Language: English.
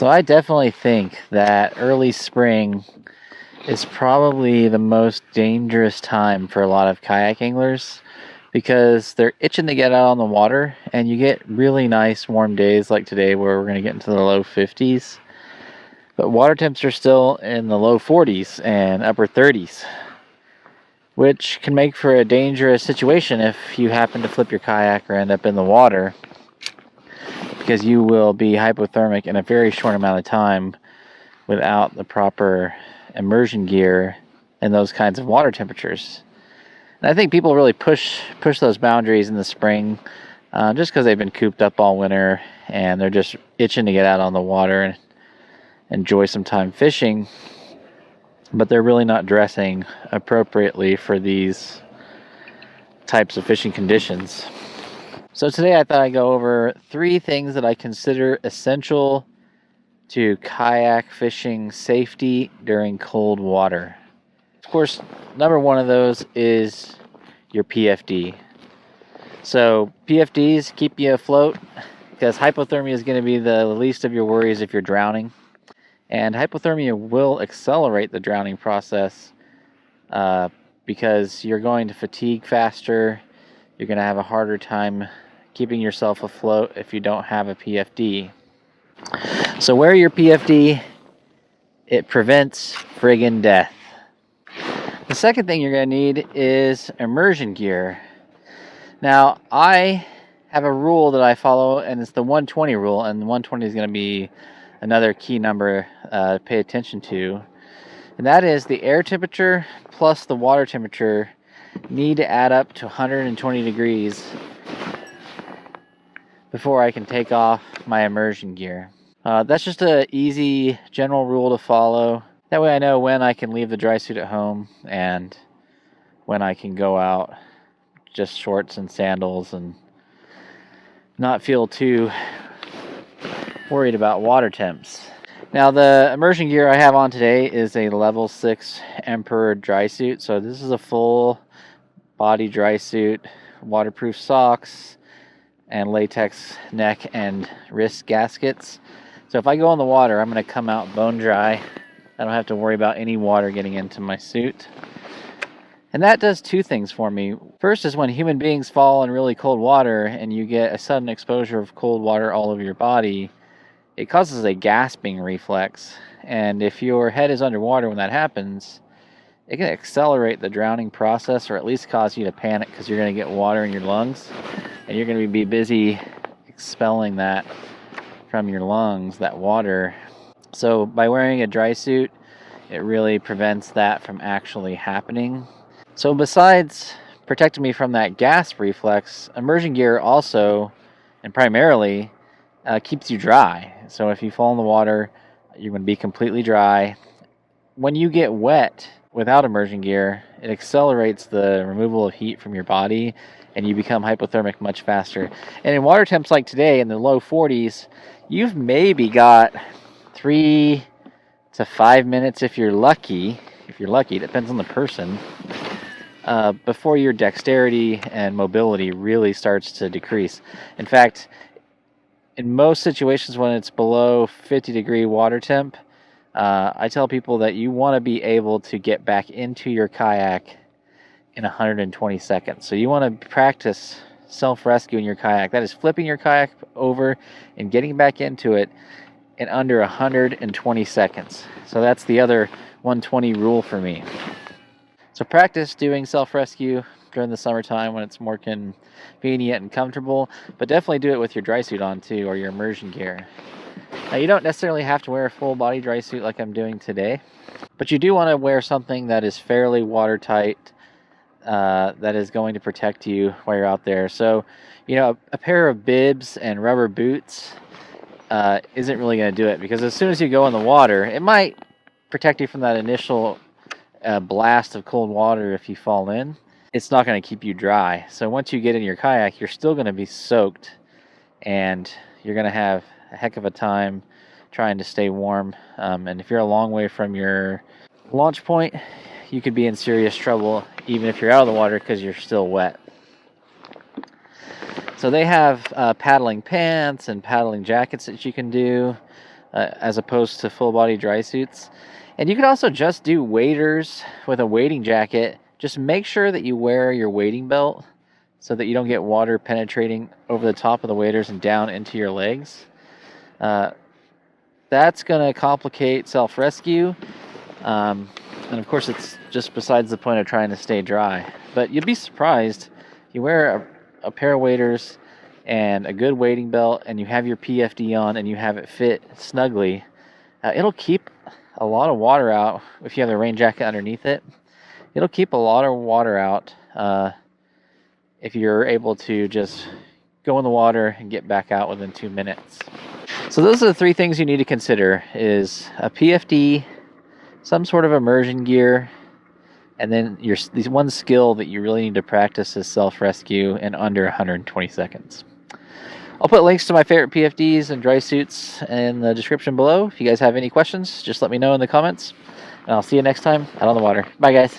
So I definitely think that early spring is probably the most dangerous time for a lot of kayak anglers because they're itching to get out on the water, and you get really nice warm days like today where we're going to get into the low 50s, but water temps are still in the low 40s and upper 30s, which can make for a dangerous situation if you happen to flip your kayak or end up in the water, because you will be hypothermic in a very short amount of time without the proper immersion gear and those kinds of water temperatures. And I think people really push those boundaries in the spring, just because they've been cooped up all winter and they're just itching to get out on the water and enjoy some time fishing, but they're really not dressing appropriately for these types of fishing conditions. So today I thought I'd go over 3 things that I consider essential to kayak fishing safety during cold water. Of course, number 1 of those is your PFD. So PFDs keep you afloat because hypothermia is going to be the least of your worries if you're drowning. And hypothermia will accelerate the drowning process because you're going to fatigue faster. You're going to have a harder time keeping yourself afloat if you don't have a PFD. So wear your PFD. It prevents friggin' death. The second thing you're going to need is immersion gear. Now, I have a rule that I follow, and it's the 120 rule, and 120 is going to be another key number to pay attention to. And that is the air temperature plus the water temperature need to add up to 120 degrees before I can take off my immersion gear. That's just an easy general rule to follow. That way I know when I can leave the dry suit at home and when I can go out just shorts and sandals and not feel too worried about water temps. Now, the immersion gear I have on today is a level 6 Emperor dry suit. So this is a full body dry suit, waterproof socks, and latex neck and wrist gaskets. So if I go in the water, I'm going to come out bone dry. I don't have to worry about any water getting into my suit. And that does 2 things for me. First is when human beings fall in really cold water and you get a sudden exposure of cold water all over your body, it causes a gasping reflex. And if your head is underwater when that happens, it can accelerate the drowning process, or at least cause you to panic because you're going to get water in your lungs and you're going to be busy expelling that from your lungs, that water. So by wearing a dry suit, it really prevents that from actually happening. So besides protecting me from that gasp reflex, immersion gear also, and primarily, keeps you dry. So if you fall in the water, you're going to be completely dry. When you get wet without immersion gear, it accelerates the removal of heat from your body and you become hypothermic much faster. And in water temps like today in the low 40s, you've maybe got 3 to 5 minutes if you're lucky, it depends on the person, before your dexterity and mobility really starts to decrease. In fact, in most situations when it's below 50 degree water temp, I tell people that you want to be able to get back into your kayak in 120 seconds. So you want to practice self-rescue in your kayak. That is flipping your kayak over and getting back into it in under 120 seconds. So that's the other 120 rule for me. So practice doing self-rescue during the summertime when it's more convenient and comfortable, but definitely do it with your dry suit on too, or your immersion gear. Now, you don't necessarily have to wear a full body dry suit like I'm doing today, but you do want to wear something that is fairly watertight, that is going to protect you while you're out there. So, a pair of bibs and rubber boots isn't really going to do it, because as soon as you go in the water, it might protect you from that initial blast of cold water if you fall in. It's not going to keep you dry. So once you get in your kayak, you're still going to be soaked, and you're going to have a heck of a time trying to stay warm. And if you're a long way from your launch point, you could be in serious trouble even if you're out of the water because you're still wet. So they have paddling pants and paddling jackets that you can do. as opposed to full body dry suits. And you could also just do waders with a wading jacket. Just make sure that you wear your wading belt so that you don't get water penetrating over the top of the waders and down into your legs. That's going to complicate self-rescue. And of course, it's just besides the point of trying to stay dry. But you'd be surprised. You wear a pair of waders and a good wading belt, and you have your PFD on, and you have it fit snugly. It'll keep a lot of water out if you have the rain jacket underneath it. It'll keep a lot of water out if you're able to just go in the water and get back out within 2 minutes. So those are the 3 things you need to consider: is a PFD, some sort of immersion gear, and then these one skill that you really need to practice is self-rescue in under 120 seconds. I'll put links to my favorite PFDs and dry suits in the description below. If you guys have any questions, just let me know in the comments. And I'll see you next time out on the water. Bye, guys.